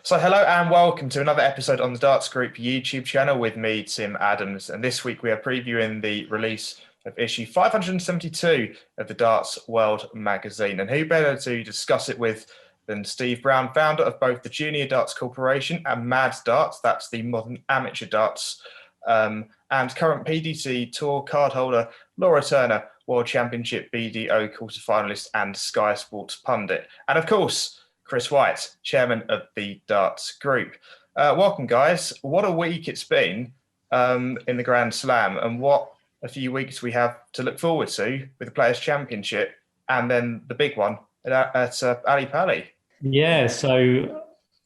So hello and welcome to another episode on the Darts Group YouTube channel with me, Tim Adams. And this week we are previewing the release of issue 572 of the Darts World magazine. And who better to discuss it with than Steve Brown, founder of both the Junior Darts Corporation and M.A.D Darts, that's the modern amateur darts, and current PDC Tour card holder Laura Turner, World Championship BDO quarter-finalist and Sky Sports pundit. And of course, Chris White, chairman of the Darts Group. Welcome, guys. What a week it's been in the Grand Slam, and what a few weeks we have to look forward to with the Players' Championship, and then the big one at Ali Pali. Yeah, so,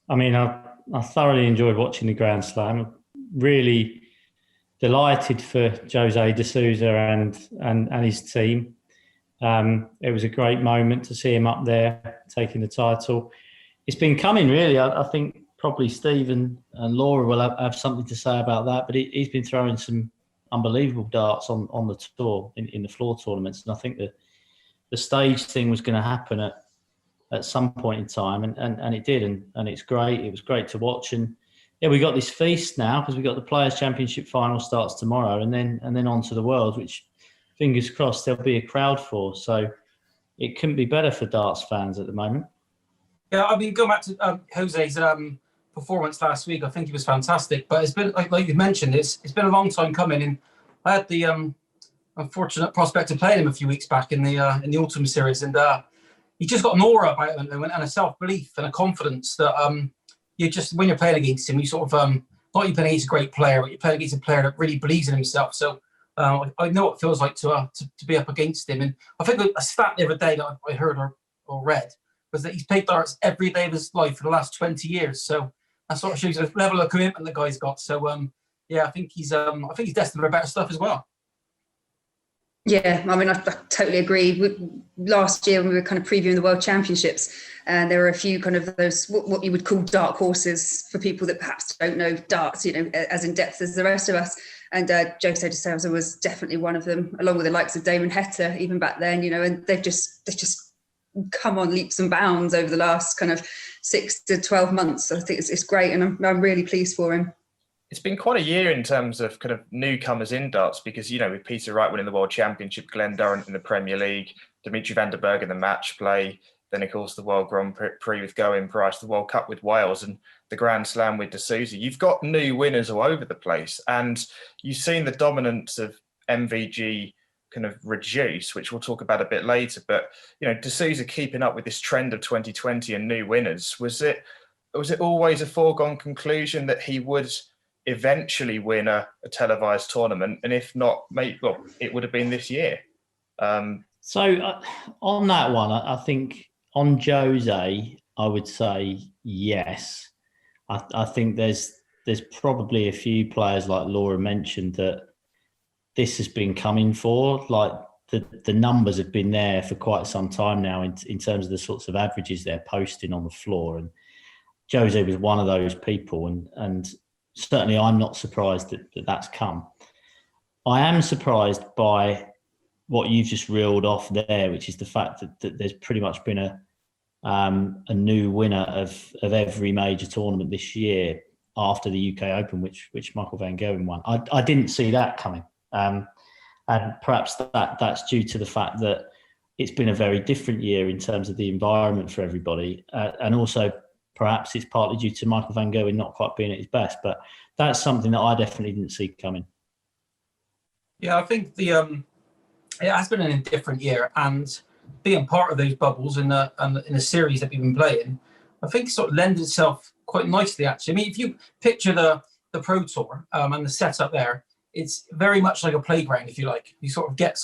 I mean, I thoroughly enjoyed watching the Grand Slam. Really delighted for José de Sousa and his team. It was a great moment to see him up there taking the title. It's been coming, really. I think probably Steve and Laura will have something to say about that, but he's been throwing some unbelievable darts on the tour in the floor tournaments, and I think the stage thing was going to happen at some point in time, and it did, and it's great. It was great to watch, and yeah, we got this feast now because we got the Players' Championship final starts tomorrow, and then on to the Worlds, which fingers crossed there'll be a crowd for. So it couldn't be better for darts fans at the moment. Yeah, I mean, going back to José's performance last week, I think he was fantastic. But it's been, like you mentioned, it's been a long time coming. And I had the unfortunate prospect of playing him a few weeks back in the autumn series, and he just got an aura about him and a self-belief and a confidence that you just, when you're playing against him, you sort of not you playing against a great player, but you're playing against a player that really believes in himself. So I know what it feels like to be up against him. And I think a stat the other day that I heard or read was that he's played darts every day of his life for the last 20 years. So that sort of shows the level of commitment the guy's got. So yeah, I think he's destined for better stuff as well. Yeah, I mean, I totally agree. Last year, when we were kind of previewing the World Championships, and there were a few kind of those what you would call dark horses for people that perhaps don't know darts, as in depth as the rest of us. And José de Sousa was definitely one of them, along with the likes of Damon Heta, even back then. And they've just come on leaps and bounds over the last kind of 6 to 12 months. I think it's great, and I'm really pleased for him. It's been quite a year in terms of kind of newcomers in darts because, with Peter Wright winning the World Championship, Glenn Durrant in the Premier League, Dimitri van der Berg in the match play, then, of course, the World Grand Prix with Going Price, the World Cup with Wales, and the Grand Slam with de Sousa. You've got new winners all over the place, and you've seen the dominance of MVG kind of reduce, which we'll talk about a bit later. But, de Sousa keeping up with this trend of 2020 and new winners, was it always a foregone conclusion that he would eventually win a televised tournament, and if not, it would have been this year? So on that one, I think on José, I would say yes. I think there's probably a few players, like Laura mentioned, that this has been coming for. Like the numbers have been there for quite some time now in terms of the sorts of averages they're posting on the floor, and José was one of those people, and certainly I'm not surprised that that's come. I am surprised by what you've just reeled off there, which is the fact that there's pretty much been a new winner of every major tournament this year after the UK Open, which Michael van Gerwen won. I didn't see that coming. And perhaps that's due to the fact that it's been a very different year in terms of the environment for everybody. And also perhaps it's partly due to Michael van Gerwen not quite being at his best, but that's something that I definitely didn't see coming. Yeah, I think it has been an indifferent year, and being part of those bubbles in the series that we've been playing, I think sort of lends itself quite nicely, actually. I mean, if you picture the Pro Tour and the setup there, it's very much like a playground, if you like. You sort of get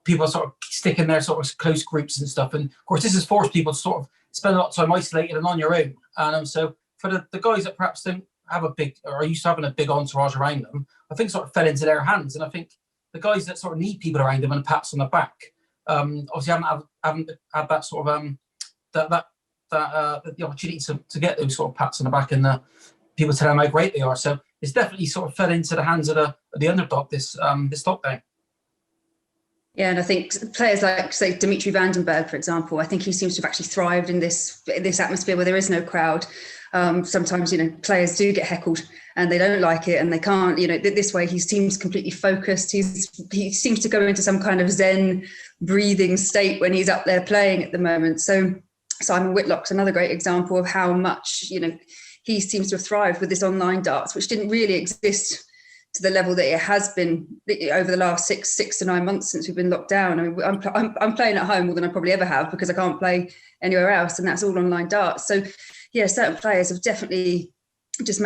people sort of stick in their sort of close groups and stuff. And of course, this has forced people to sort of spend a lot of time isolated and on your own. And so for the guys that perhaps don't have a big, or are used to having a big entourage around them, I think sort of fell into their hands. And I think the guys that sort of need people around them and pats on the back, obviously haven't had that sort of the opportunity to get those sort of pats on the back and people tell them how great they are. So it's definitely sort of fell into the hands of the underdog this lockdown. Yeah, and I think players like, say, Dimitri van der Berg, for example, I think he seems to have actually thrived in this atmosphere where there is no crowd. Sometimes, players do get heckled and they don't like it and they can't, this way he seems completely focused. He seems to go into some kind of Zen breathing state when he's up there playing at the moment. So Simon Whitlock's another great example of how much, he seems to have thrived with this online darts, which didn't really exist to the level that it has been over the last six to 9 months since we've been locked down. I mean, I'm playing at home more than I probably ever have because I can't play anywhere else, and that's all online darts. So, yeah, certain players have definitely just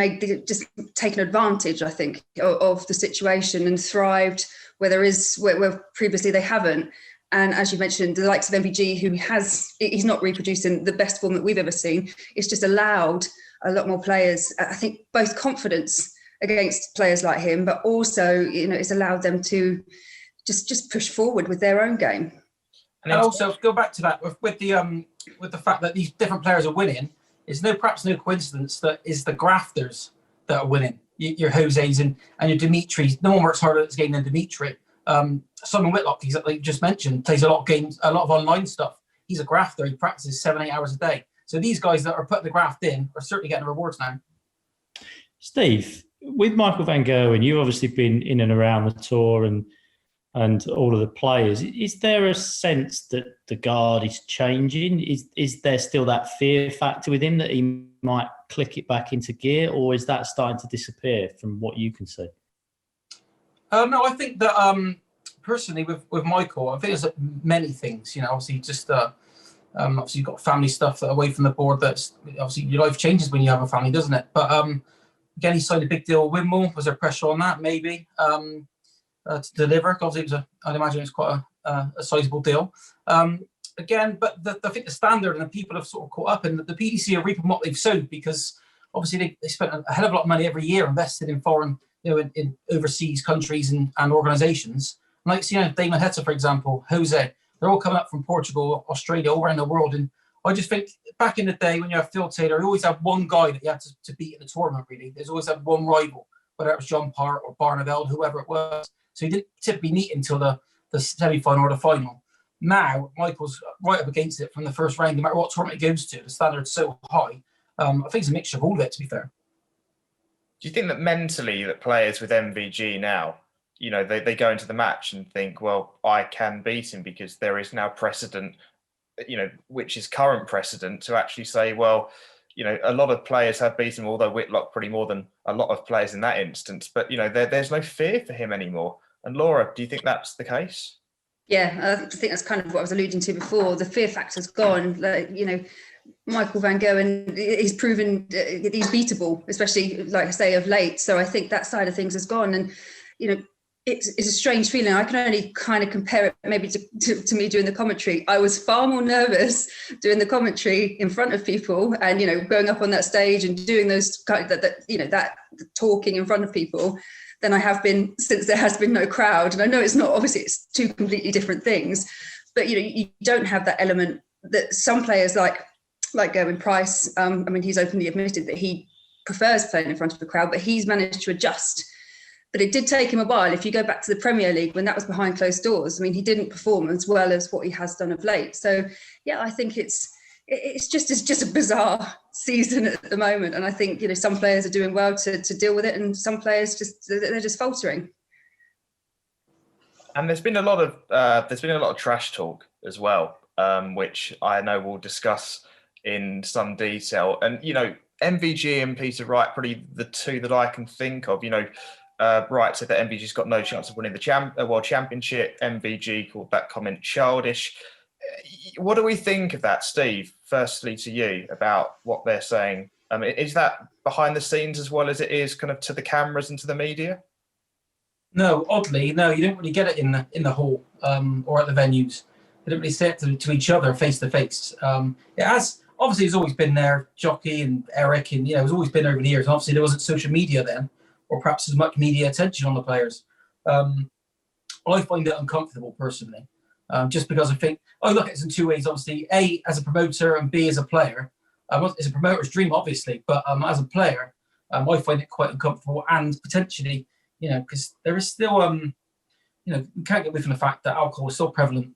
taken advantage, I think, of the situation and thrived where previously they haven't. And as you mentioned, the likes of MVG, he's not reproducing the best form that we've ever seen. It's just allowed a lot more players, I think, both confidence against players like him, but also, it's allowed them to just push forward with their own game. And also go back to that with the fact that these different players are winning. It's perhaps no coincidence that it's the grafters that are winning. Your Jose's and your Dimitri's. No one works harder at this game than Dimitri. Simon Whitlock, he's like you just mentioned, plays a lot of games, a lot of online stuff. He's a grafter. He practices 7-8 hours a day. So these guys that are putting the graft in are certainly getting rewards now. Steve, with Michael van Gerwen, you've obviously been in and around the tour and all of the players. Is there a sense that the guard is changing? Is there still that fear factor with him that he might click it back into gear, or is that starting to disappear from what you can see? No, I think that personally with Michael, I think there's many things. Obviously just obviously you've got family stuff that away from the board. That's obviously your life changes when you have a family, doesn't it? But again, he signed a big deal with Wimble. Was there pressure on that? Maybe. To deliver. Obviously, I'd imagine it's quite a sizable deal. Again, but I think the standard and the people have sort of caught up, and the PDC are reaping what they've sowed because obviously they spent a hell of a lot of money every year invested in foreign, in overseas countries and organisations. Like, Damon Heta, for example, José, they're all coming up from Portugal, Australia, all around the world. And I just think back in the day when you have Phil Taylor, you always had one guy that you had to beat in the tournament, really. There's always had one rival, whether it was John Part or Barneveld, whoever it was. So he didn't typically meet until the semi-final or the final. Now, Michael's right up against it from the first round, no matter what tournament he goes to. The standard's so high. I think it's a mixture of all of it, to be fair. Do you think that mentally that players with MVG now, they go into the match and think, well, I can beat him because there is now precedent, which is current precedent to actually say, well, a lot of players have beaten him, although Whitlock probably more than a lot of players in that instance. But, there's no fear for him anymore. And Laura, do you think that's the case? Yeah, I think that's kind of what I was alluding to before. The fear factor's gone. Michael van Gerwen, he's proven he's beatable, especially, like I say, of late. So I think that side of things has gone. And, it's a strange feeling. I can only kind of compare it maybe to me doing the commentary. I was far more nervous doing the commentary in front of people and, going up on that stage and doing those that talking in front of people than I have been since there has been no crowd. And I know it's two completely different things, but, you don't have that element that some players like Gerwyn Price, he's openly admitted that he prefers playing in front of a crowd, but he's managed to adjust. But it did take him a while. If you go back to the Premier League, when that was behind closed doors, he didn't perform as well as what he has done of late. So, yeah, I think it's just a bizarre season at the moment. And I think, some players are doing well to deal with it, and some players they're just faltering. And there's been a lot of trash talk as well, which I know we'll discuss in some detail. And MVG and Peter Wright, probably the two that I can think of. Wright said that MVG's got no chance of winning the World Championship. MVG called that comment childish. What do we think of that, Steve? Firstly, to you about what they're saying. Is that behind the scenes as well as it is kind of to the cameras and to the media? No, oddly, no. You don't really get it in the hall or at the venues. They don't really say it to each other face to face. It has obviously it's always been there. Jockey and Eric, and it's always been over the years. And obviously, there wasn't social media then, or perhaps as much media attention on the players. I find it uncomfortable personally, just because I think I look at it in two ways. Obviously, A, as a promoter, and B, as a player. It's a promoter's dream, obviously, but as a player, I find it quite uncomfortable, and potentially, because there is still, we can't get away from the fact that alcohol is still prevalent,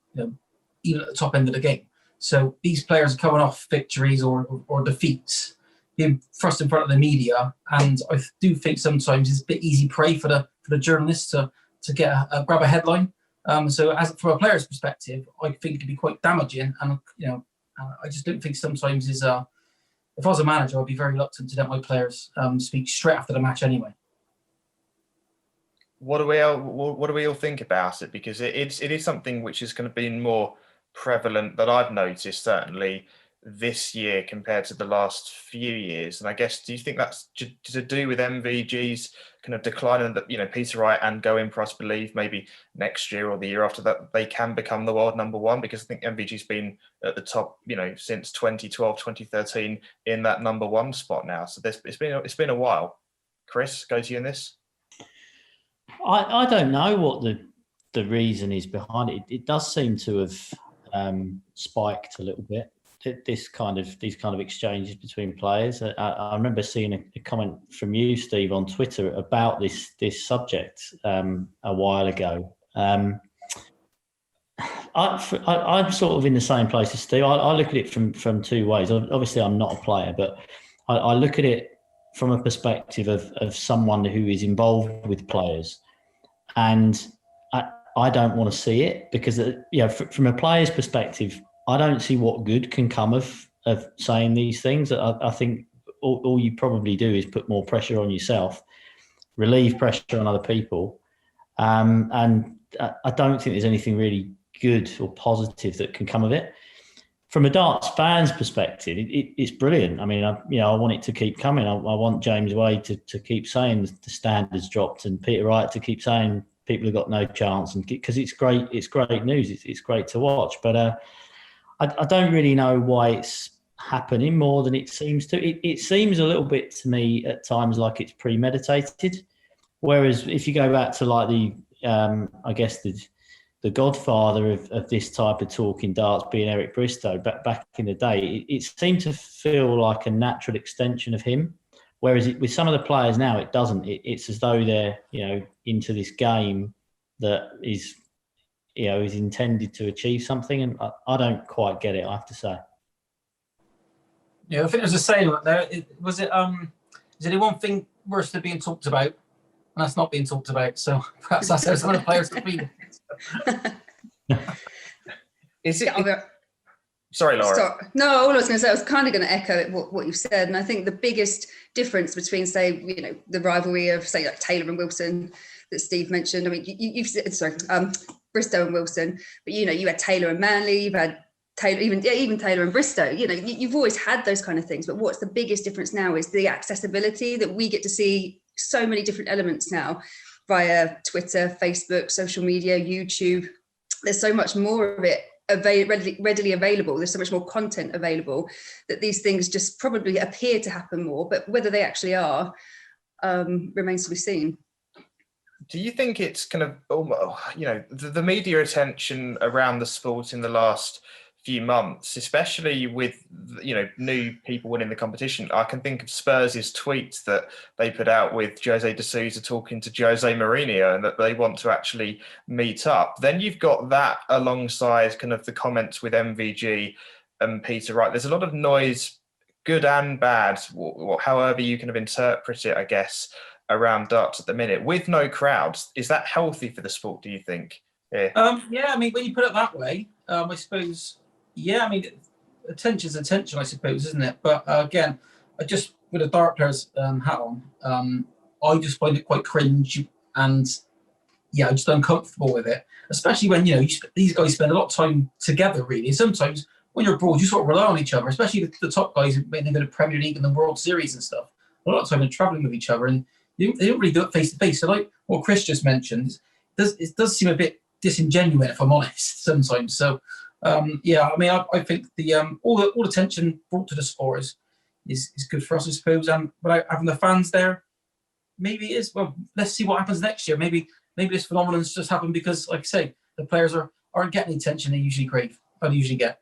even at the top end of the game. So these players are coming off victories or defeats, being thrust in front of the media, and I do think sometimes it's a bit easy prey for the journalists to get grab a headline. So as from a player's perspective, I think it can be quite damaging, and I just don't think sometimes is if I was a manager, I'd be very reluctant to let my players speak straight after the match anyway. What do we all think about it? Because it is something which is going to be more prevalent that I've noticed certainly this year compared to the last few years. And I guess, do you think that's to do with MVG's kind of decline, and that Peter Wright and Going Price believe maybe next year or the year after that they can become the world number one? Because I think MVG's been at the top since 2012 2013 in that number one spot now, so it's been a while. Chris, go to you in this. I don't know what the reason is behind it. It does seem to have spiked a little bit. These kind of exchanges between players. I remember seeing a comment from you, Steve, on Twitter about this subject a while ago. I'm sort of in the same place as Steve. I look at it from two ways. Obviously, I'm not a player, but I look at it from a perspective of someone who is involved with players, and I don't want to see it because from a player's perspective, I don't see what good can come of saying these things. I think all you probably do is put more pressure on yourself, relieve pressure on other people, and I don't think there's anything really good or positive that can come of it. From a darts fan's perspective, it's brilliant. I mean, I want it to keep coming. I want James Wade to keep saying the standards dropped, and Peter Wright to keep saying people have got no chance, and because it's great news. It's great to watch, but I don't really know why it's happening more than it seems to. It seems a little bit to me at times like it's premeditated. Whereas if you go back to like I guess the godfather of this type of talk in darts being Eric Bristow back in the day, it seemed to feel like a natural extension of him. Whereas with some of the players now, it doesn't. It's as though they're into this game that is intended to achieve something, and I don't quite get it, I have to say. Yeah, I think there's a saying out there. Is there any one thing worse than being talked about? And that's not being talked about. So perhaps that's how some of the players could be. Is it? Sorry, Laura. No, all I was going to say, I was kind of going to echo what you've said, and I think the biggest difference between, say, the rivalry of, say, like Taylor and Wilson that Steve mentioned. I mean, you've said, Bristow and Wilson, but you had Taylor and Manley, you've had Taylor, even Taylor and Bristow. You've always had those kind of things. But what's the biggest difference now is the accessibility that we get to see so many different elements now via Twitter, Facebook, social media, YouTube. There's so much more of it readily available. There's so much more content available that these things just probably appear to happen more, but whether they actually are remains to be seen. Do you think it's kind of, the media attention around the sport in the last few months, especially with, new people winning the competition? I can think of Spurs' tweets that they put out with José de Sousa talking to Jose Mourinho and that they want to actually meet up. Then you've got that alongside kind of the comments with MVG and Peter Wright. There's a lot of noise, good and bad, however you kind of interpret it, I guess, around darts at the minute with no crowds. Is that healthy for the sport, do you think? Yeah, I mean, when you put it that way, I suppose, I mean, attention's attention, I suppose, isn't it? But again, I just, with a dart player's hat on, I just find it quite cringe and just uncomfortable with it, especially when these guys spend a lot of time together, really. And sometimes when you're abroad, you sort of rely on each other, especially the top guys who go to the Premier League and the World Series and stuff. A lot of time they're traveling with each other, and they don't really do it face to face. So, like what Chris just mentioned, it does seem a bit disingenuous, if I'm honest, sometimes. So, I mean, I think the all attention brought to the sport is good for us, I suppose. And without having the fans there, maybe it is. Well, let's see what happens next year. Maybe this phenomenon's just happened because, like I say, the players aren't getting the attention they usually crave, or they usually get.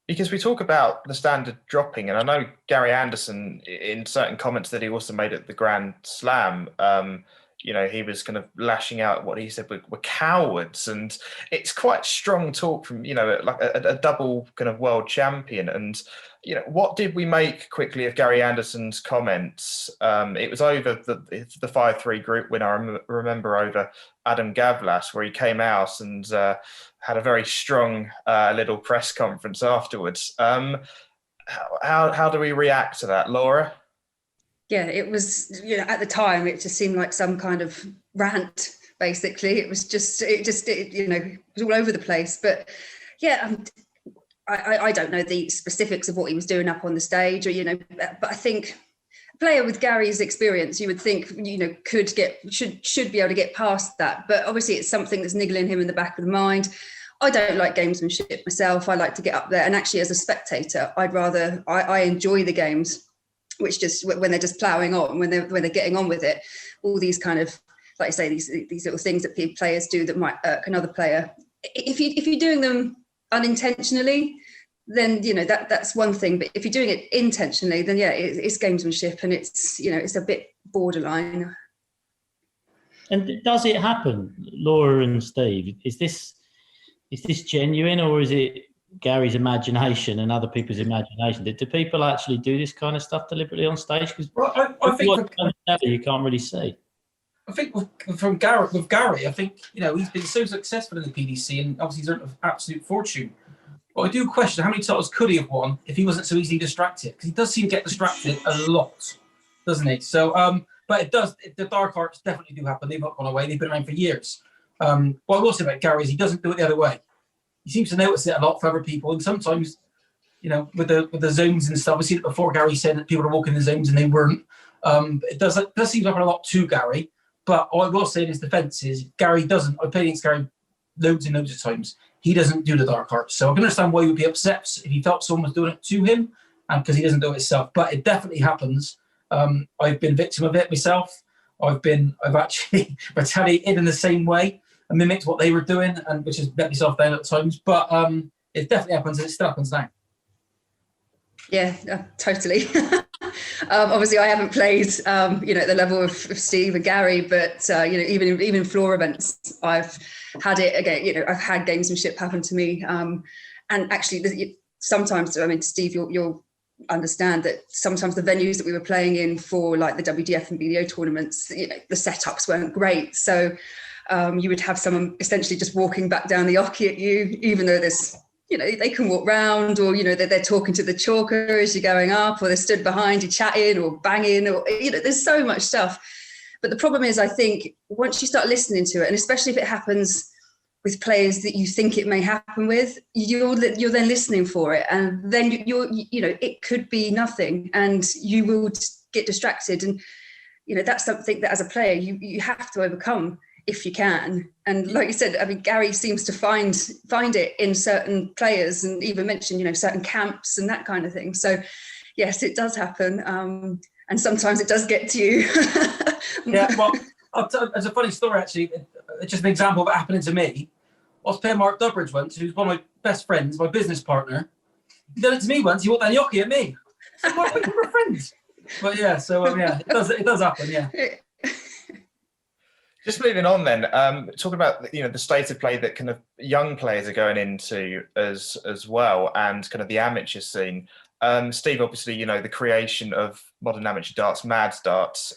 Because we talk about the standard dropping, and I know Gary Anderson, in certain comments that he also made at the Grand Slam, he was kind of lashing out what he said were cowards, and it's quite strong talk from like a double kind of world champion. And what did we make quickly of Gary Anderson's comments? It was over the 5-3 group win, I remember, over Adam Gavlas, where he came out and had a very strong little press conference afterwards. How do we react to that, Laura? Yeah, it was, at the time, it just seemed like some kind of rant, basically. It was just, it was all over the place. But yeah, I don't know the specifics of what he was doing up on the stage, but I think a player with Gary's experience, you would think, should be able to get past that. But obviously it's something that's niggling him in the back of the mind. I don't like gamesmanship myself. I like to get up there. And actually, as a spectator, I enjoy the games, which just when they're just ploughing on, when they're getting on with it, all these kind of, like I say, these little things that players do that might irk another player. If you're doing them unintentionally, then that's one thing. But if you're doing it intentionally, then yeah, it's gamesmanship, and it's a bit borderline. And does it happen, Laura and Steve? Is this genuine, or is it Gary's imagination and other people's imagination? Do people actually do this kind of stuff deliberately on stage? Because I think you can't really see. I think with Gary, I think he's been so successful in the PDC, and obviously he's earned an absolute fortune. But I do question how many titles could he have won if he wasn't so easily distracted? Because he does seem to get distracted a lot, doesn't he? So, but it does. The dark arts definitely do happen. They've not gone away. They've been around for years. What I will say about Gary is he doesn't do it the other way. He seems to notice it a lot for other people, and sometimes, with the zones and stuff. I seen it before. Gary said that people are walking the zones and they weren't. It does seem to happen a lot to Gary. But what I will say in his defence is Gary doesn't. I played against Gary loads and loads of times. He doesn't do the dark arts, so I can understand why he would be upset if he felt someone was doing it to him, and because he doesn't do it himself. But it definitely happens. I've been victim of it myself. I've actually retaliated in the same way and mimicked what they were doing, and which has let myself down at times. But it definitely happens, and it still happens now. Yeah, totally. Obviously, I haven't played, at the level of Steve and Gary, but even floor events, I've had it again. I've had gamesmanship happen to me, and actually, sometimes, Steve, you'll understand that sometimes the venues that we were playing in for like the WDF and BDO tournaments, the setups weren't great, so you would have someone essentially just walking back down the oche at you, even though there's. They can walk round, or, they're talking to the chalker as you're going up, or they're stood behind you chatting or banging, or, there's so much stuff. But the problem is, I think, once you start listening to it, and especially if it happens with players that you think it may happen with, you're then listening for it. And then it could be nothing, and you will get distracted. And, that's something that as a player, you have to overcome if you can. And like you said, Gary seems to find it in certain players, and even mentioned, certain camps and that kind of thing. So yes, it does happen. And sometimes it does get to you. Yeah, well, as a funny story, actually, it's just an example of it happening to me. I was playing Mark Durbridge once, who's one of my best friends, my business partner. He did it to me once. He walked down the hockey at me. So Mark, we were friends. But yeah, so yeah, it does happen, yeah. Just moving on then, talking about the state of play that kind of young players are going into as well, and kind of the amateur scene. Steve, obviously, the creation of modern amateur darts, M.A.D darts,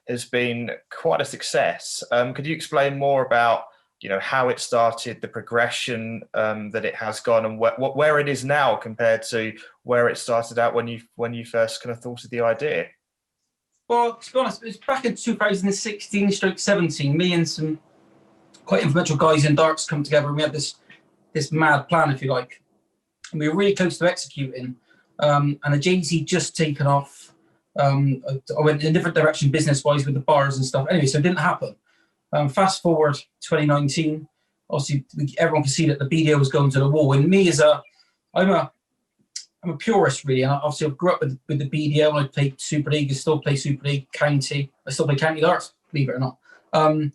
has been quite a success. Could you explain more about how it started, the progression that it has gone, and where it is now compared to where it started out when you first kind of thought of the idea? Well, to be honest, it was back in 2016/17. Me and some quite influential guys in darts come together, and we had this mad plan, if you like. And we were really close to executing. And the JDC just taken off. I went in a different direction business-wise with the bars and stuff. Anyway, so it didn't happen. Fast forward 2019, obviously everyone could see that the BDO was going to the wall. And me I'm a purist, really. And obviously, I grew up with the BDO, and I played Super League. I still play Super League, County. I still play County darts, believe it or not. And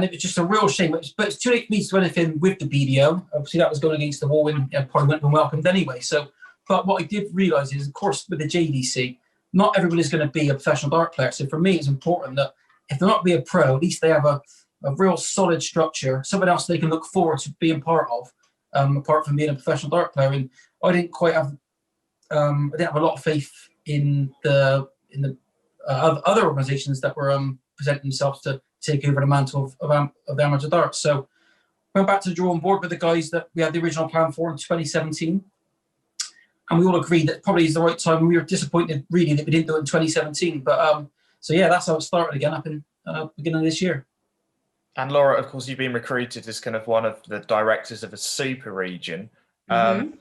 it was just a real shame. But it's too late for me to do anything with the BDO. Obviously, that was going against the wall, and probably wouldn't have been welcomed anyway. So, but what I did realise is, of course, with the JDC, not everyone is going to be a professional dart player. So for me, it's important that if they're not be a pro, at least they have a real solid structure, something else they can look forward to being part of, apart from being a professional dart player. And I didn't quite have I didn't have a lot of faith in the other organisations that were presenting themselves to take over the mantle of the amateur darts. So went back to the drawing board with the guys that we had the original plan for in 2017. And we all agreed that probably is the right time. We were disappointed really that we didn't do it in 2017. But so yeah, that's how it started again up in beginning of this year. And Laura, of course, you've been recruited as kind of one of the directors of a super region. What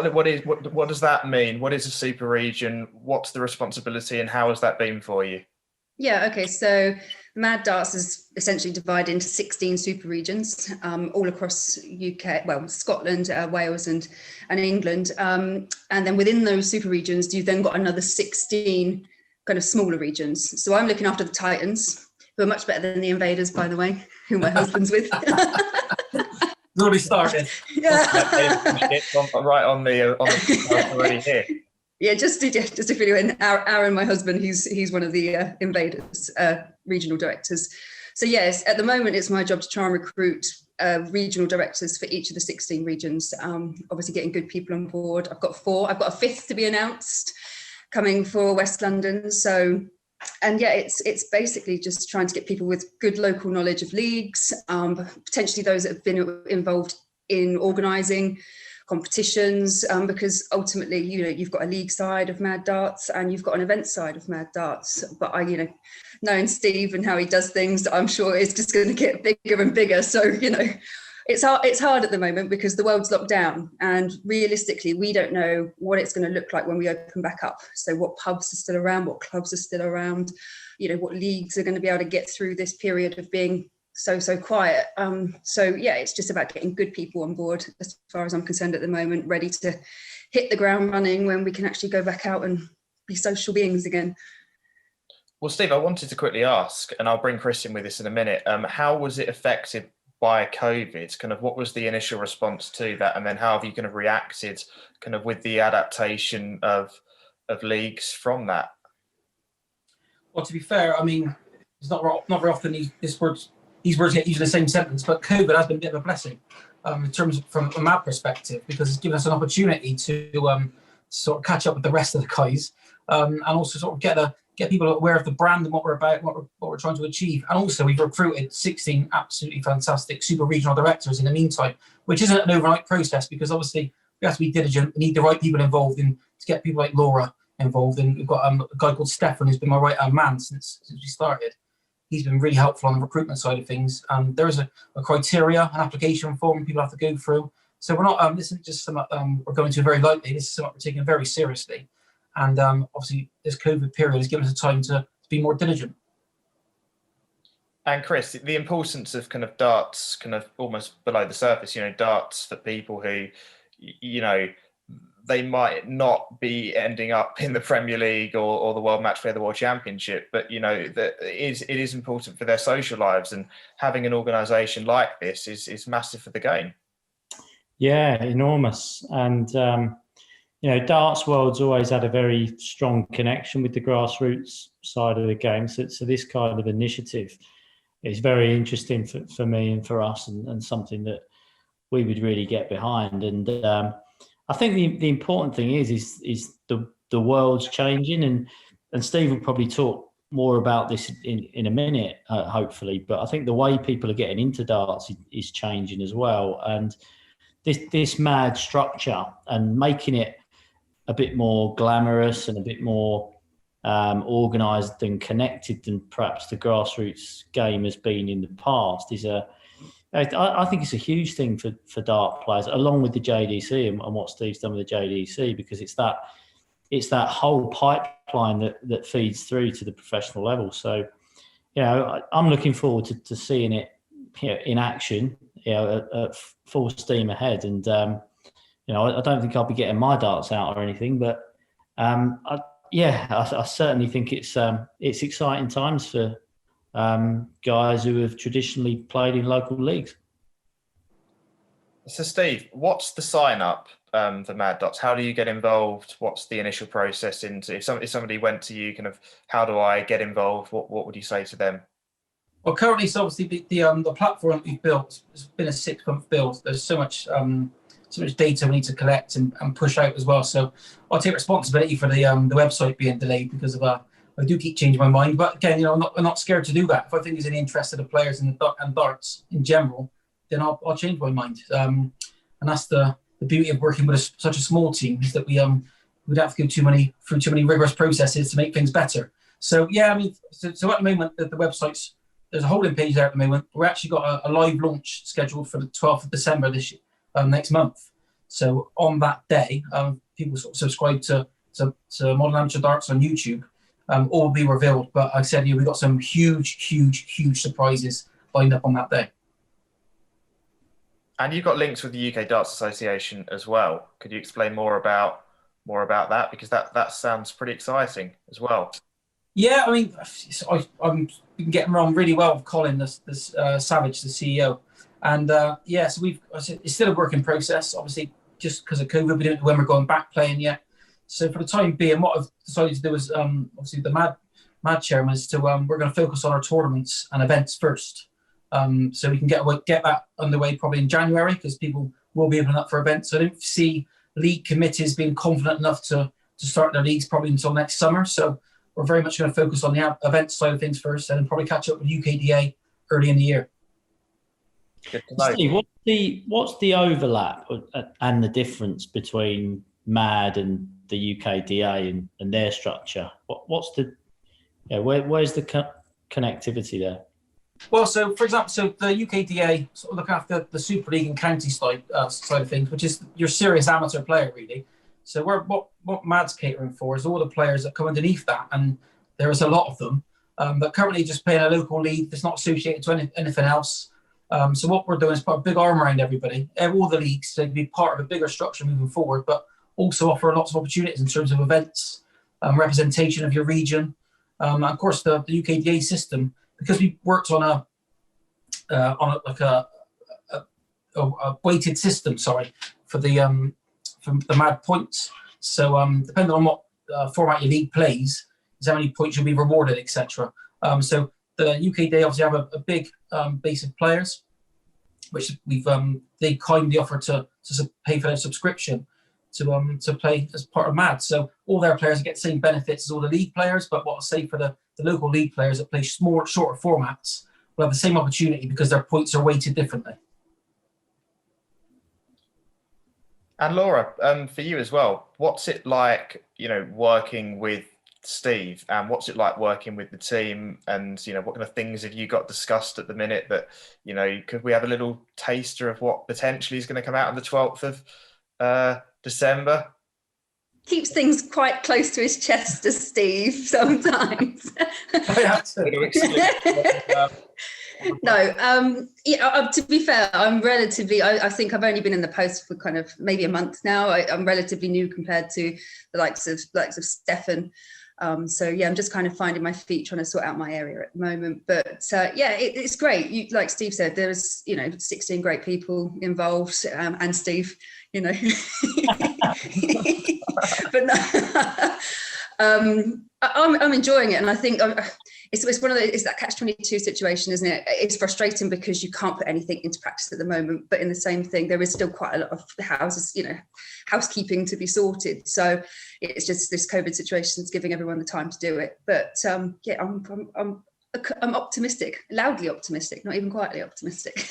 does that mean? What is a super region? What's the responsibility, and how has that been for you? Yeah, okay, so M.A.D Darts is essentially divided into 16 super regions, all across UK, well, Scotland, Wales and England. And then within those super regions, you've then got another 16 kind of smaller regions. So I'm looking after the Titans, who are much better than the Invaders, by the way, who my husband's with. Already started. Yeah. Right on the already here. Yeah, just to fill you in, Aaron, my husband, he's one of the Invaders regional directors. So yes, at the moment it's my job to try and recruit regional directors for each of the 16 regions. Obviously getting good people on board. I've got 4. I've got a 5th to be announced coming for West London. So, and yeah, it's basically just trying to get people with good local knowledge of leagues, potentially those that have been involved in organising competitions, because ultimately, you've got a league side of M.A.D Darts and you've got an event side of M.A.D Darts. But knowing Steve and how he does things, I'm sure it's just going to get bigger and bigger. So, it's hard at the moment because the world's locked down, and realistically, we don't know what it's going to look like when we open back up. So what pubs are still around, what clubs are still around, what leagues are going to be able to get through this period of being so quiet. So yeah, it's just about getting good people on board, as far as I'm concerned at the moment, ready to hit the ground running when we can actually go back out and be social beings again. Well, Steve, I wanted to quickly ask, and I'll bring Chris in with this in a minute, how was it affected by COVID? Kind of what was the initial response to that, and then how have you kind of reacted kind of with the adaptation of leagues from that? Well, to be fair, I mean, it's not very often these words get used in the same sentence, but COVID has been a bit of a blessing in terms of, from a M.A.D perspective, because it's given us an opportunity to sort of catch up with the rest of the guys, and also sort of get people aware of the brand and what we're about, what we're trying to achieve. And also we've recruited 16 absolutely fantastic super regional directors in the meantime, which isn't an overnight process, because obviously we have to be diligent. We need the right people involved to get people like Laura involved. And we've got a guy called Stefan, who's been my right-hand man since we started. He's been really helpful on the recruitment side of things. There is a criteria, an application form people have to go through. So we're not, this isn't just something we're going to very lightly. This is something we're taking very seriously. And obviously this COVID period has given us a time to be more diligent. And Chris, the importance of kind of darts kind of almost below the surface, darts for people who, they might not be ending up in the Premier League or the World Match Play, the World Championship, but that it is important for their social lives, and having an organisation like this is massive for the game. Yeah, enormous. And darts world's always had a very strong connection with the grassroots side of the game. So this kind of initiative is very interesting for me and for us, and something that we would really get behind. And I think the important thing is the world's changing, and Steve will probably talk more about this in a minute, hopefully. But I think the way people are getting into darts is changing as well. And this M.A.D structure and making it a bit more glamorous and a bit more organised and connected than perhaps the grassroots game has been in the past I think it's a huge thing for dart players, along with the JDC and what Steve's done with the JDC, because it's that whole pipeline that feeds through to the professional level. So, I'm looking forward to seeing it in action, at full steam ahead. And I don't think I'll be getting my darts out or anything, but I certainly think it's exciting times for guys who have traditionally played in local leagues. So Steve, what's the sign up for M.A.D Darts? How do you get involved? What's the initial process into, if somebody went to you, kind of, how do I get involved? What would you say to them? Well, currently, so obviously the platform that we've built has been a 6-month build. There's so much so much data we need to collect and push out as well. So I'll take responsibility for the website being delayed because of I do keep changing my mind. But again, I'm not scared to do that. If I think there's any interest of the players and darts in general, then I'll change my mind. And that's the beauty of working with such a small team, is that we don't have to go through too many rigorous processes to make things better. So yeah, I mean, so at the moment the website's, there's a holding page there at the moment. We're actually got a live launch scheduled for the 12th of December next month. So on that day, people sort of subscribe to Modern Amateur Darts on YouTube. All will be revealed. But like I said, we've got some huge surprises lined up on that day. And you've got links with the UK Darts Association as well. Could you explain more about that? Because that sounds pretty exciting as well. Yeah, I mean, I'm getting on really well with Colin, this Savage, the CEO, and so it's still a work in process. Obviously, just because of COVID, we don't know when we're going back playing yet. So for the time being, what I've decided to do is obviously the M.A.D chairman is to we're going to focus on our tournaments and events first, so we can get that underway probably in January, because people will be opening up for events. So I don't see league committees being confident enough to start their leagues probably until next summer. So we're very much going to focus on the event side of things first, and then probably catch up with UKDA early in the year. Good to know. Steve, what's the overlap and the difference between M.A.D and the UKDA and their structure? What's the where's the connectivity there? Well, so for example, the UKDA sort of look after the Super League and county side of things, which is your serious amateur player, really. So what M.A.D's catering for is all the players that come underneath that, and there is a lot of them, but currently just playing a local league that's not associated to anything else. So what we're doing is put a big arm around everybody, all the leagues, so they can be part of a bigger structure moving forward, but also offer lots of opportunities in terms of events, representation of your region, and of course the UKDA system, because we worked on a weighted system, for the from the M.A.D points. So depending on what format your league plays, is how many points you'll be rewarded, etc. So the UKDA obviously have a big base of players, which they kindly offer to pay for their subscription to play as part of M.A.D. So all their players get the same benefits as all the league players, but what I'll say for the local league players that play shorter formats will have the same opportunity because their points are weighted differently. And Laura, for you as well, what's it like, working with Steve, and what's it like working with the team, and what kind of things have you got discussed at the minute that could we have a little taster of what potentially is going to come out on the 12th of December? Keeps things quite close to his chest, as Steve sometimes. No, to be fair, I'm relatively, I think I've only been in the post for kind of maybe a month now. I'm relatively new compared to the likes of Stefan. So yeah, I'm just kind of finding my feet, trying to sort out my area at the moment. But it's great. Like Steve said, there's 16 great people involved, and Steve, but no, I'm enjoying it, and I think it's one of it's that catch-22 situation, isn't it? It's frustrating because you can't put anything into practice at the moment, but in the same thing, there is still quite a lot of houses, housekeeping to be sorted. So it's just this COVID situation is giving everyone the time to do it. But I'm optimistic, loudly optimistic, not even quietly optimistic.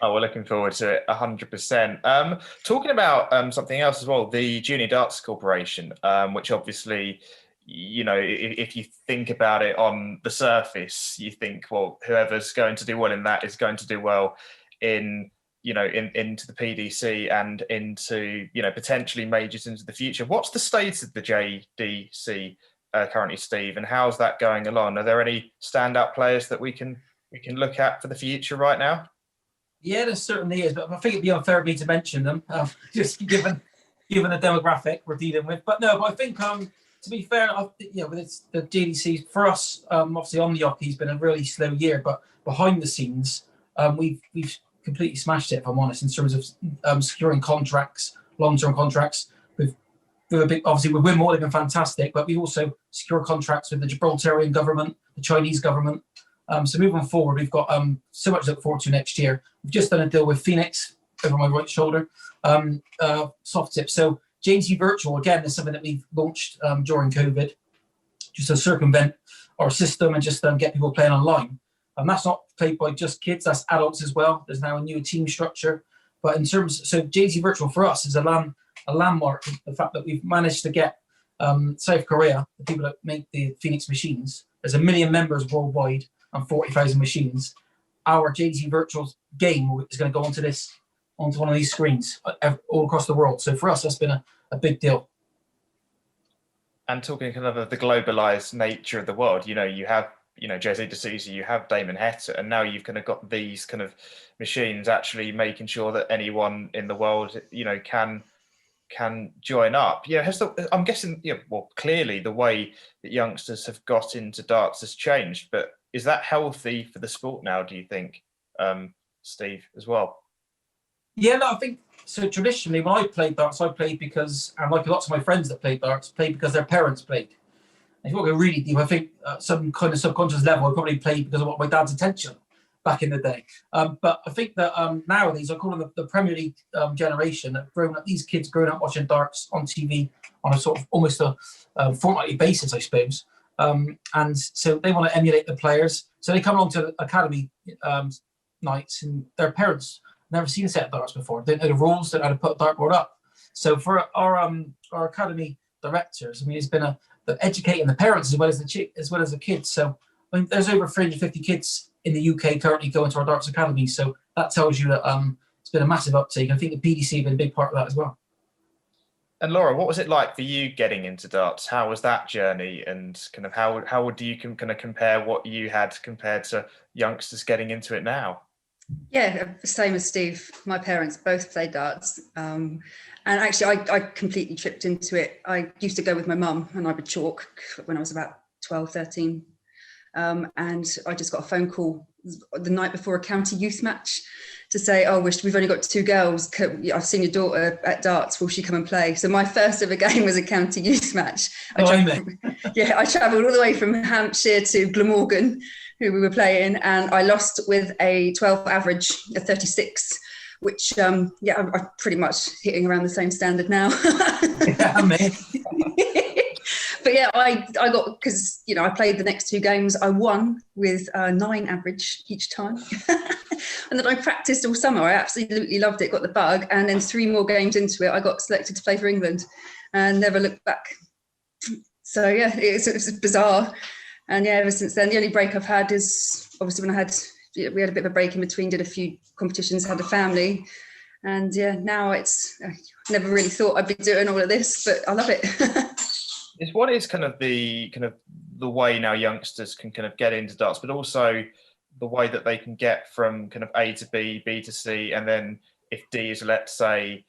Oh, we're looking forward to it 100%. Talking about something else as well, the Junior Darts Corporation, which obviously, if you think about it on the surface, you think, well, whoever's going to do well in that is going to do well into the PDC and into, potentially majors into the future. What's the state of the JDC currently, Steve, and how's that going along? Are there any standout players that we can look at for the future right now? Yeah, there certainly is, but I think it'd be unfair of me to mention them, just given the demographic we're dealing with. But no, I think to be fair, with the JDC for us, obviously on the hockey's been a really slow year, but behind the scenes, we've completely smashed it, if I'm honest, in terms of securing contracts, long-term contracts. Obviously with Wimbledon, they've been fantastic, but we've also secured contracts with the Gibraltarian government, the Chinese government. So moving forward, we've got so much to look forward to next year. We've just done a deal with Phoenix over my right shoulder. Soft tip. So JDC Virtual, again, is something that we've launched during COVID, just to circumvent our system and just get people playing online. And that's not played by just kids, that's adults as well. There's now a new team structure. But in terms, so JDC Virtual for us is a landmark, the fact that we've managed to get South Korea, the people that make the Phoenix machines, there's 1 million members worldwide and 40,000 machines. Our JDC Virtual game is going to go onto one of these screens all across the world. So for us, that's been a big deal. And talking kind of the globalized nature of the world, you have, José de Sousa, you have Damon Heta, and now you've kind of got these kind of machines actually making sure that anyone in the world, can join up. I'm guessing, clearly the way that youngsters have got into darts has changed, but is that healthy for the sport now, do you think, Steve, as well? Yeah, no, I think so. Traditionally, when I played darts, I played because, and like lots of my friends that played darts, played because their parents played. If you want to go really deep, I think some kind of subconscious level, I probably played because of what my dad's attention back in the day. But I think that nowadays, I call them the Premier League generation, that grown up, these kids growing up watching darts on TV on a sort of almost a fortnightly basis, I suppose. And so they want to emulate the players. So they come along to academy nights, and their parents never seen a set of darts before. They don't know the rules, don't know how to put a dartboard up. So for our academy directors, I mean, it's been educating the parents as well as the kids. So I mean, there's over 350 kids in the UK currently going to our darts academy. So that tells you that it's been a massive uptake. I think the PDC have been a big part of that as well. And Laura, what was it like for you getting into darts? How was that journey, and kind of how do you kind of compare what you had compared to youngsters getting into it now? Yeah, same as Steve. My parents both played darts. And actually, I completely tripped into it. I used to go with my mum, and I would chalk when I was about 12, 13. And I just got a phone call the night before a county youth match to say, oh, we've only got 2 girls. I've seen your daughter at darts. Will she come and play? So my first ever game was a county youth match. I travelled all the way from Hampshire to Glamorgan, who we were playing, and I lost with a 12 average, a 36, which, I'm pretty much hitting around the same standard now. Yeah, man. But yeah, I got, because, I played the next 2 games. I won with 9 average each time. And then I practiced all summer. I absolutely loved it, got the bug. And then 3 more games into it, I got selected to play for England and never looked back. So yeah, it's bizarre. And yeah, ever since then, the only break I've had is obviously when we had a bit of a break in between, did a few competitions, had a family. And yeah, now I never really thought I'd be doing all of this, but I love it. What is kind of the way now youngsters can kind of get into darts, but also the way that they can get from kind of A to B, B to C, and then if D is, let's say,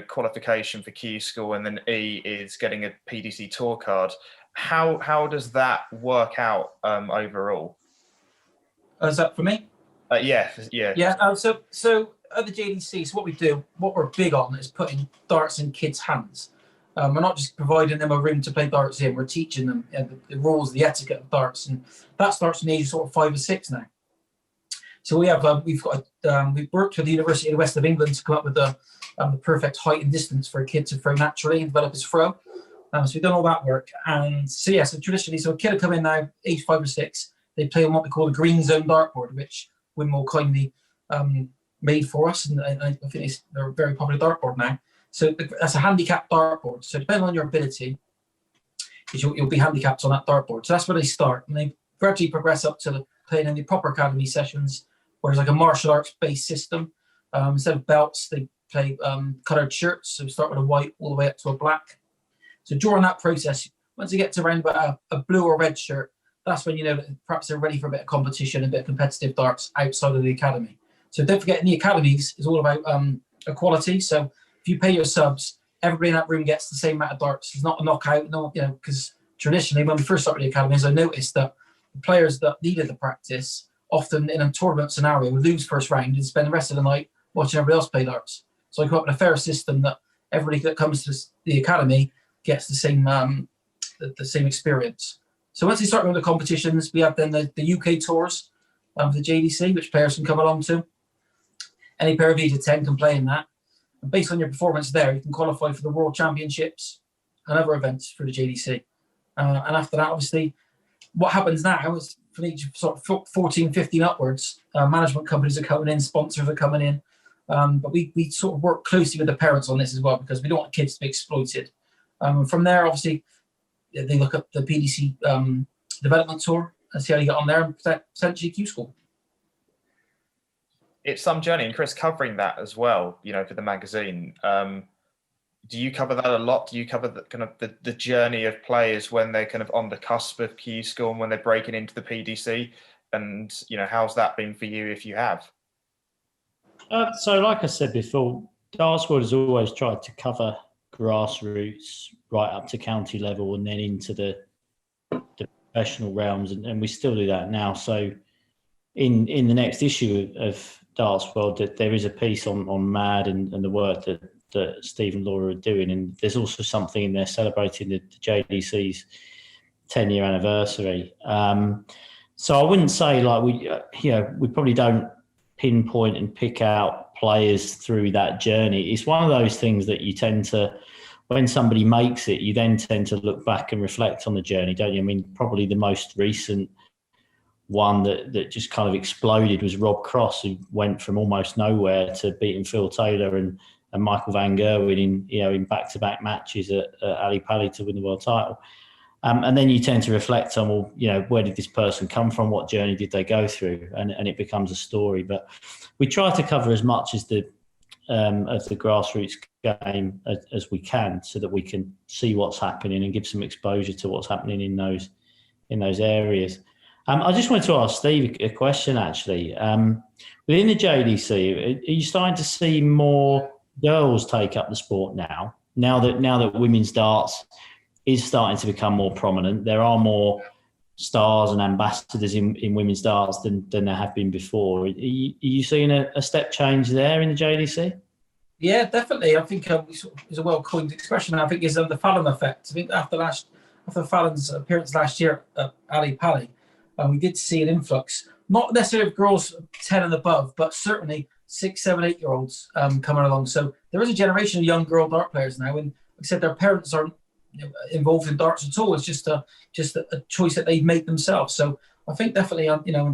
qualification for Q school, and then E is getting a PDC tour card. How does that work out overall? Is that for me? Yeah. So at the JDC, so what we're big on is putting darts in kids' hands. We're not just providing them a room to play darts in. We're teaching them the rules, the etiquette of darts, and that starts from the age of sort of 5 or 6 now. So we've worked with the University of the West of England to come up with the perfect height and distance for a kid to throw naturally and develop his throw. So we've done all that work, and so traditionally, a kid will come in now, age 5 or 6. They play on what we call a green zone dartboard, which Winmore kindly made for us, and I think they're a very popular dartboard now. So that's a handicapped dartboard. So depending on your ability, you'll be handicapped on that dartboard. So that's where they start, and they gradually progress up to playing in the proper academy sessions, where it's like a martial arts based system. Instead of belts, they play coloured shirts. So we start with a white all the way up to a black. So during that process, once you get to around about a blue or red shirt, that's when you know that perhaps they're ready for a bit of competition, a bit of competitive darts outside of the academy. So don't forget, in the academies, it's all about equality. So if you pay your subs, everybody in that room gets the same amount of darts. It's not a knockout, because traditionally when we first started the academies, I noticed that the players that needed the practice, often in a tournament scenario, would lose first round and spend the rest of the night watching everybody else play darts. So I come up with a fair system that everybody that comes to the academy gets the same experience. So once they start with the competitions, we have then the UK tours of the JDC, which players can come along to. any pair of V10 can play in that. And based on your performance there, you can qualify for the World Championships and other events for the JDC. And after that, obviously, what happens now is from each sort of 14, 15 upwards, management companies are coming in, sponsors are coming in. But we sort of work closely with the parents on this as well, because we don't want kids to be exploited. From there, obviously, they look at the PDC development tour and see how they get on there and potentially Q School. It's some journey, and Chris, covering that as well, for the magazine. Do you cover that a lot? Do you cover the kind of the journey of players when they're kind of on the cusp of Q School and when they're breaking into the PDC? And, how's that been for you if you have? So like I said before, Darts World has always tried to cover grassroots right up to county level and then into the professional realms, and we still do that now. So in the next issue of Darts World, that there is a piece on M.A.D and the work that Steve and Laura are doing, and there's also something in there celebrating the JDC's 10-year anniversary. So I wouldn't say like we probably don't pinpoint and pick out players through that journey. It's one of those things that you tend to, when somebody makes it, you then tend to look back and reflect on the journey, don't you? I mean, probably the most recent one that just kind of exploded was Rob Cross, who went from almost nowhere to beating Phil Taylor and Michael Van Gerwen in back-to-back matches at Ali Pali to win the world title. And then you tend to reflect on, well, where did this person come from? What journey did they go through? And it becomes a story. But we try to cover as much as the grassroots game as we can, so that we can see what's happening and give some exposure to what's happening in those areas. I just wanted to ask Steve a question, actually. Within the JDC, are you starting to see more girls take up the sport now? Now that women's darts is starting to become more prominent, there are more stars and ambassadors in women's darts than there have been before. Are you seeing a step change there in the JDC? Yeah, definitely. I think it's a well-coined expression. I think it's the Fallon effect. I think after Fallon's appearance last year at Ali Pali, we did see an influx, not necessarily of girls 10 and above, but certainly 6, 7, 8-year-olds coming along. So there is a generation of young girl dart players now, and like I said, their parents aren't involved in darts at all. It's just a choice that they've made themselves. So I think definitely,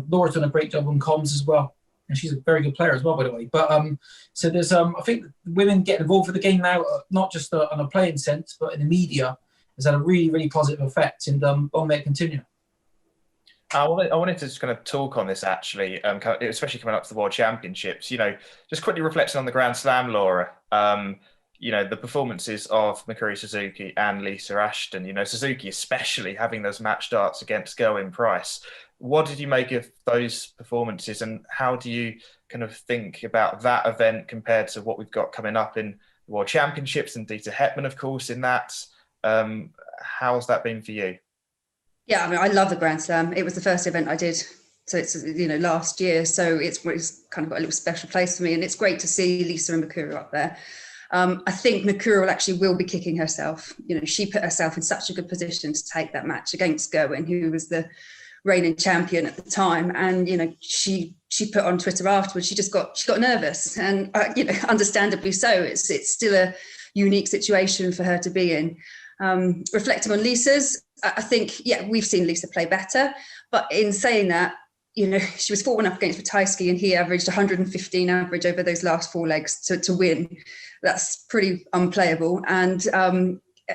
Laura's done a great job on comms as well, and she's a very good player as well, by the way. But so there's I think women getting involved with the game now, not just on a playing sense, but in the media, has had a really, really positive effect, and long may it continue. I wanted to just kind of talk on this, actually, especially coming up to the World Championships. Just quickly reflecting on the Grand Slam, Laura. The performances of Mikuru Suzuki and Lisa Ashton. Suzuki especially having those match darts against Gerwyn Price. What did you make of those performances, and how do you kind of think about that event compared to what we've got coming up in the World Championships, and Dieter Hetman, of course, in that? How's that been for you? Yeah, I mean, I love the Grand Slam. It was the first event I did, so it's last year. So it's kind of got a little special place for me, and it's great to see Lisa and Mikuru up there. I think Mikuru actually will be kicking herself. She put herself in such a good position to take that match against Gerwyn, who was the reigning champion at the time. And she put on Twitter afterwards, she got nervous, and understandably so. It's still a unique situation for her to be in. Reflecting on Lisa's, I think, we've seen Lisa play better, but in saying that, she was 4-1 up against Ratajski, and he averaged 115 average over those last 4 legs to win. That's pretty unplayable. And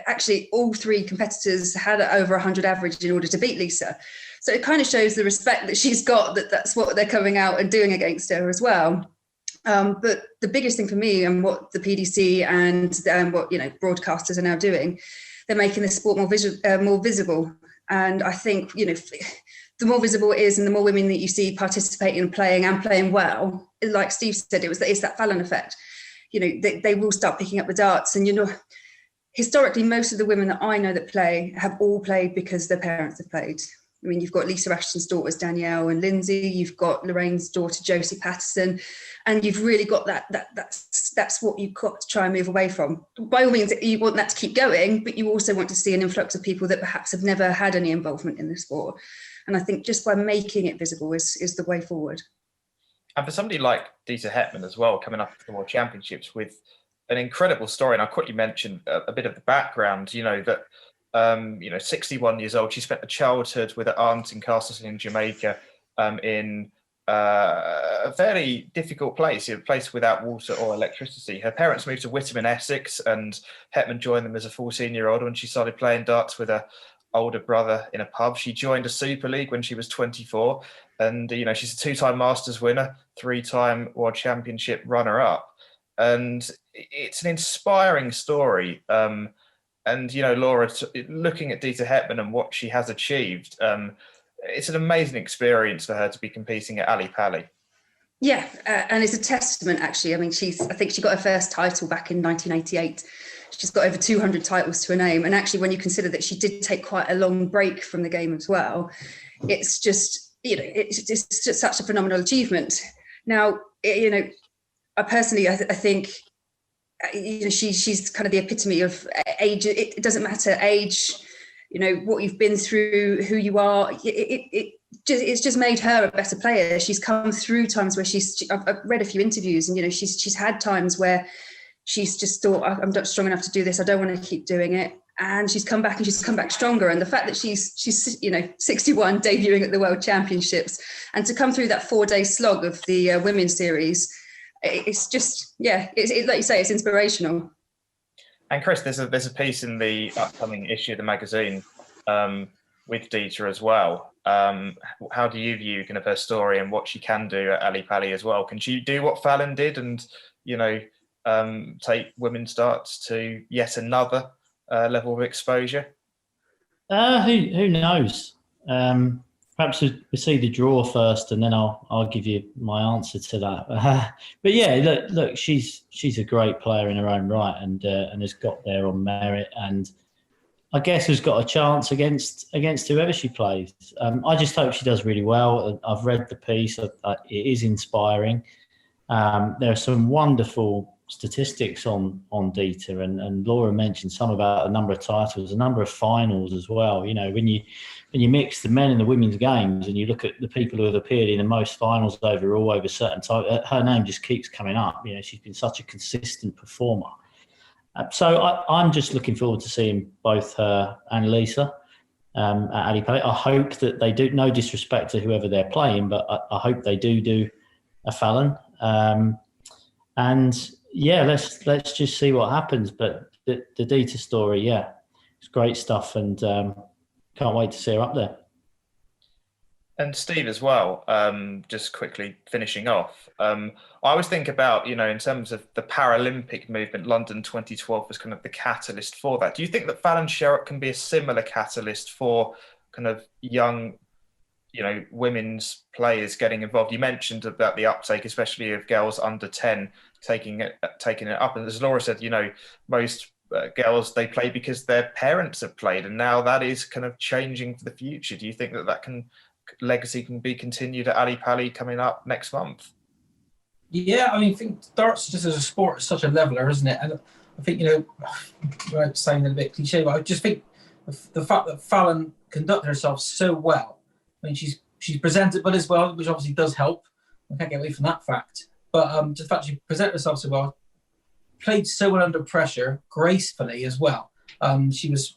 actually, all 3 competitors had over 100 average in order to beat Lisa. So it kind of shows the respect that she's got, that's what they're coming out and doing against her as well. But the biggest thing for me, and what the PDC and what broadcasters are now doing, they're making the sport more visible. And I think the more visible it is, and the more women that you see participating and playing well, like Steve said, it's that Fallon effect. They will start picking up the darts, and historically, most of the women that I know that play have all played because their parents have played. I mean, you've got Lisa Ashton's daughters, Danielle and Lindsay. You've got Lorraine's daughter, Josie Patterson, and you've really got that's what you've got to try and move away from. By all means, you want that to keep going, but you also want to see an influx of people that perhaps have never had any involvement in the sport. And I think just by making it visible is the way forward. And for somebody like Dieter Hetman as well, coming up at the World Championships with an incredible story, and I quickly mentioned a bit of the background, that 61 years old, she spent a childhood with her aunt in Castleton in Jamaica, in a fairly difficult place, a place without water or electricity. Her parents moved to Witham in Essex, and Hetman joined them as a 14-year-old when she started playing darts with her older brother in a pub. She joined a Super League when she was 24, and she's a two-time Masters winner, three-time World Championship runner-up, and it's an inspiring story. And Laura, looking at Dieter Hetman and what she has achieved, it's an amazing experience for her to be competing at Ali Pali. Yeah, and it's a testament, actually. I mean, I think she got her first title back in 1988. She's got over 200 titles to her name. And actually, when you consider that she did take quite a long break from the game as well, it's just, it's just such a phenomenal achievement. Now, I personally, I think, she's kind of the epitome of age. It doesn't matter age, what you've been through, who you are. It's just made her a better player. She's come through times where I've read a few interviews, and she's had times where she's just thought, I'm not strong enough to do this, I don't want to keep doing it, and she's come back stronger. And the fact that she's 61, debuting at the World Championships, and to come through that 4-day slog of the women's series, it's just, like you say, it's inspirational. And Chris, there's a piece in the upcoming issue of the magazine with Dieter as well. How do you view kind of her story and what she can do at Ali Pali as well? Can she do what Fallon did and take women's darts to yet another level of exposure? Who knows? Perhaps we see the draw first, and then I'll give you my answer to that. But yeah, look, she's a great player in her own right, and has got there on merit, and I guess has got a chance against whoever she plays. I just hope she does really well. I've read the piece; it is inspiring. There are some wonderful statistics on Dieter, and Laura mentioned some about a number of titles, a number of finals as well. When you mix the men and the women's games, and you look at the people who have appeared in the most finals overall over certain time, her name just keeps coming up. She's been such a consistent performer. So I'm just looking forward to seeing both her and Lisa at Ali Pali. I hope that they do. No disrespect to whoever they're playing, but I hope they do a Fallon. And yeah, let's just see what happens. But the Dieter story, yeah, it's great stuff, and can't wait to see her up there. And Steve as well, just quickly finishing off, I always think about, in terms of the Paralympic movement, London 2012 was kind of the catalyst for that. Do you think that Fallon Sherrock can be a similar catalyst for kind of young, women's players getting involved? You mentioned about the uptake, especially of girls under 10 taking it up. And as Laura said, most girls, they play because their parents have played, and now that is kind of changing for the future. Do you think that legacy can be continued at Ali Pali coming up next month? Yeah, I think darts just as a sport is such a leveler, isn't it? And I think, without saying it a bit cliche, but I just think the fact that Fallon conducted herself so well, she's presented but as well, which obviously does help. I can't get away from that fact. But just the fact she presented herself so well, played so well under pressure, gracefully as well. She was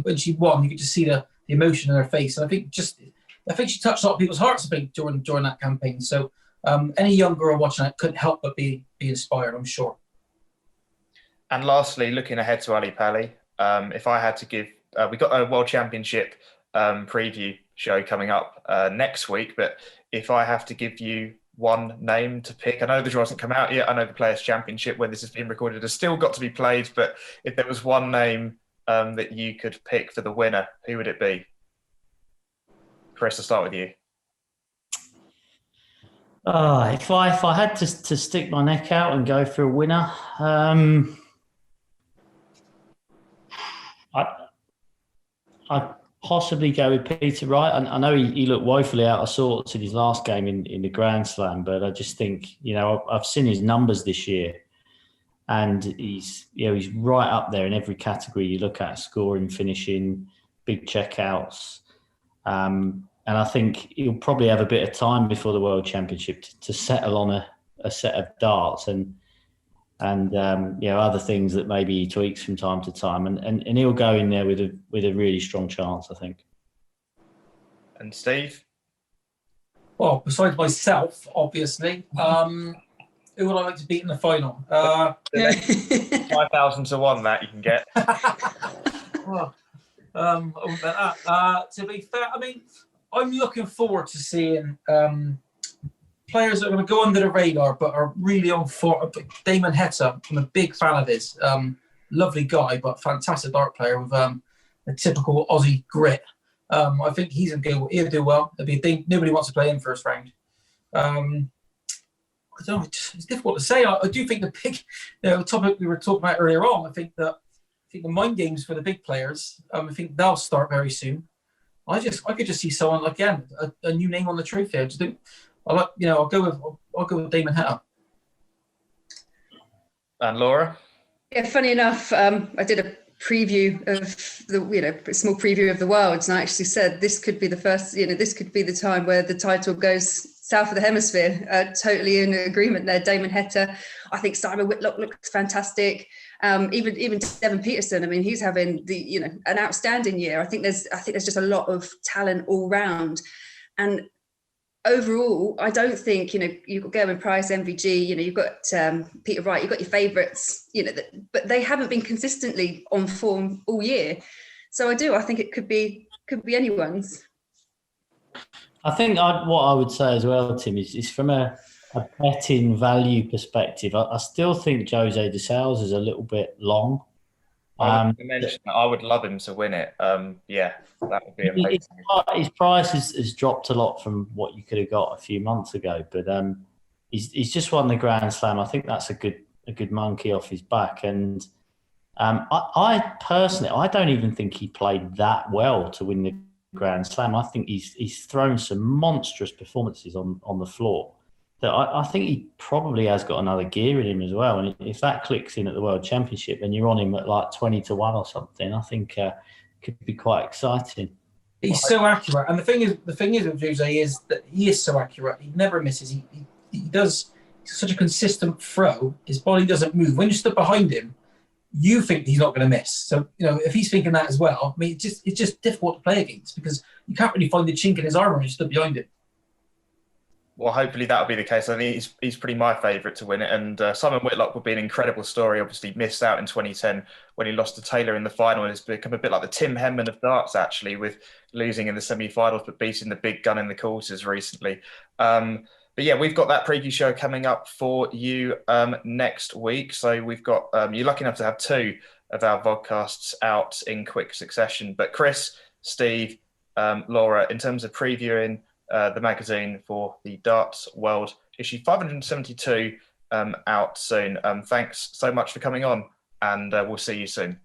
when she won, you could just see the emotion in her face. And I think she touched a lot of people's hearts, during that campaign. So any young girl watching that couldn't help but be inspired, I'm sure. And lastly, looking ahead to Ali Pali, if I had to give, we got a World Championship preview show coming up next week, but if I have to give you one name to pick, I know the draw hasn't come out yet, I know the Players' Championship, when this is being recorded, has still got to be played, but if there was one name that you could pick for the winner, who would it be? Chris, I'll start with you. If I had to stick my neck out and go for a winner, I'd possibly go with Peter Wright. I know he looked woefully out of sorts in his last game in the Grand Slam, but I just think, I've seen his numbers this year, and he's right up there in every category you look at: scoring, finishing, big checkouts. And I think he'll probably have a bit of time before the World Championship to settle on a set of darts and other things that maybe he tweaks from time to time, and he'll go in there with a really strong chance, I think. And Steve? Well, besides myself, obviously, who would I like to beat in the final? 5,000 to 1 that you can get. Well, I wouldn't bet that. To be fair, I mean, I'm looking forward to seeing players that are going to go under the radar but are really on form. Damon Heta, I'm a big fan of his. Lovely guy, but fantastic dart player with a typical Aussie grit. I think he'll do well. Nobody wants to play him first round. I don't know. It's difficult to say. I do think the big, topic we were talking about earlier on. I think the mind games for the big players. I think they'll start very soon. I could just see someone again, a new name on the trophy. I'll go with Damon Heta. And Laura? Yeah, funny enough, I did a preview of a small preview of the Worlds, and I actually said this could be the first, this could be the time where the title goes south of the hemisphere. Totally in agreement there. Damon Heta, I think Simon Whitlock looks fantastic. Even Devon Peterson, I mean, he's having an outstanding year. I think there's just a lot of talent all round, and overall, I don't think, you've got Gerwyn Price, MVG, you've got Peter Wright, you've got your favourites, but they haven't been consistently on form all year. So I think it could be anyone's. I think what I would say as well, Tim, is from a betting value perspective, I still think José de Sousa is a little bit long. I would love him to win it. Yeah, that would be amazing. His price has dropped a lot from what you could have got a few months ago, but he's just won the Grand Slam. I think that's a good monkey off his back. And I personally, I don't even think he played that well to win the Grand Slam. I think he's thrown some monstrous performances on the floor. That I think he probably has got another gear in him as well. And if that clicks in at the World Championship and you're on him at like 20 to 1 or something, I think could be quite exciting. He's so accurate. And the thing is with José is that he is so accurate. He never misses. He does such a consistent throw. His body doesn't move. When you stood behind him, you think he's not going to miss. So, if he's thinking that as well, I mean, it's just difficult to play against because you can't really find the chink in his armour when you stood behind him. Well, hopefully that'll be the case. I think he's pretty my favourite to win it. And Simon Whitlock would be an incredible story. Obviously missed out in 2010 when he lost to Taylor in the final. And it's become a bit like the Tim Henman of darts, actually, with losing in the semi-finals but beating the big gun in the quarters recently. But yeah, we've got that preview show coming up for you next week. So we've got, you're lucky enough to have 2 of our vodcasts out in quick succession. But Chris, Steve, Laura, in terms of previewing the magazine for the Darts World issue 572 out soon. Thanks so much for coming on, and we'll see you soon.